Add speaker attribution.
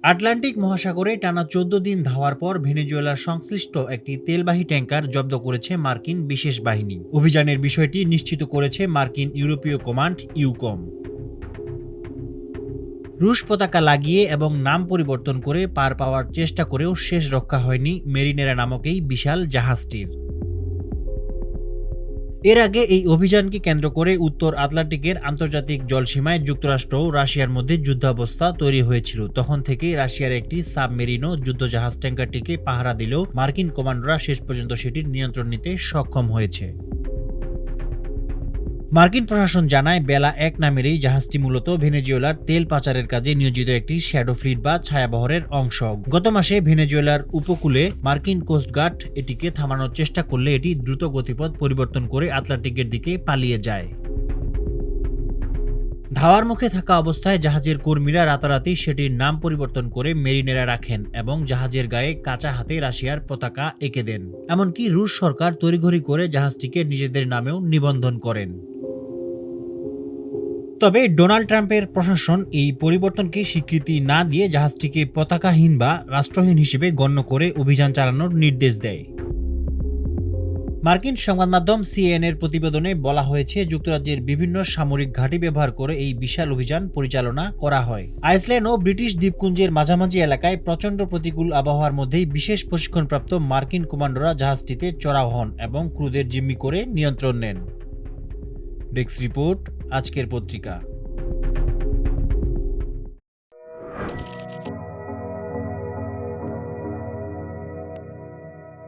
Speaker 1: Atlantic মহাসাগরে টানা ১৪ দিন ধাওয়ার পর ভেনেজুয়েলার সংশ্লিষ্ট একটি তেলবাহী ট্যাঙ্কার জব্দ করেছে মার্কিন বিশেষ বাহিনী। অভিযানের বিষয়টি নিশ্চিত করেছে মার্কিন ইউরোপীয় কমান্ড ইউকম। রুশ পতাকা লাগিয়ে এবং নাম পরিবর্তন করে পার পাওয়ার চেষ্টা করেও শেষ রক্ষা হয়নি মেরিনেরা নামক এই বিশাল জাহাজটির। এর আগে এই অভিযানকে কেন্দ্র করে উত্তর আটলান্টিকের আন্তর্জাতিক জলসীমায় যুক্তরাষ্ট্র ও রাশিয়ার মধ্যে যুদ্ধাবস্থা তৈরি হয়েছিল। তখন থেকেই রাশিয়ার একটি সাবমেরিনও যুদ্ধজাহাজ ট্যাঙ্কারটিকে পাহারা দিলেও মার্কিন কমান্ডোরা শেষ পর্যন্ত সেটির নিয়ন্ত্রণ নিতে সক্ষম হয়েছে। মার্কিন প্রশাসন জানায়, বেলা ১ নামের এই জাহাজটি মূলত ভেনেজুয়েলার তেল পাচারের কাজে নিয়োজিত একটি শ্যাডো ফ্লিট বা ছায়াবহরের অংশ। গত মাসে ভেনেজুয়েলার উপকূলে মার্কিন কোস্টগার্ড এটিকে থামানোর চেষ্টা করলে এটি দ্রুত গতিপথ পরিবর্তন করে আটলান্টিকের দিকে পালিয়ে যায়। ধাওয়ার মুখে থাকা অবস্থায় জাহাজের কর্মীরা রাতারাতি সেটির নাম পরিবর্তন করে মেরিনেরা রাখেন এবং জাহাজের গায়ে কাঁচা হাতে রাশিয়ার পতাকা এঁকে দেন। এমনকি রুশ সরকার তড়িঘড়ি করে জাহাজটিকে নিজেদের নামেও নিবন্ধন করেন। তবে ডোনাল্ড ট্রাম্পের প্রশাসন এই পরিবর্তনকে স্বীকৃতি না দিয়ে জাহাজটিকে পতাকাহীন বা রাষ্ট্রহীন হিসেবে গণ্য করে অভিযান চালানোর নির্দেশ দেয়। মার্কিন সংবাদ মাধ্যম সিএনএর প্রতিবেদনে বলা হয়েছে, যুক্তরাজ্যের বিভিন্ন সামরিক ঘাঁটি ব্যবহার করে এই বিশাল অভিযান পরিচালনা করা হয়। আইসল্যান্ড ও ব্রিটিশ দ্বীপপুঞ্জের মাঝামাঝি এলাকায় প্রচণ্ড প্রতিকূল আবহাওয়ার মধ্যেই বিশেষ প্রশিক্ষণপ্রাপ্ত মার্কিন কমান্ডোরা জাহাজটিতে চড়াও হন এবং ক্রুদের জিম্মি করে নিয়ন্ত্রণ নেন। ডেস্ক রিপোর্ট, আজকের পত্রিকা।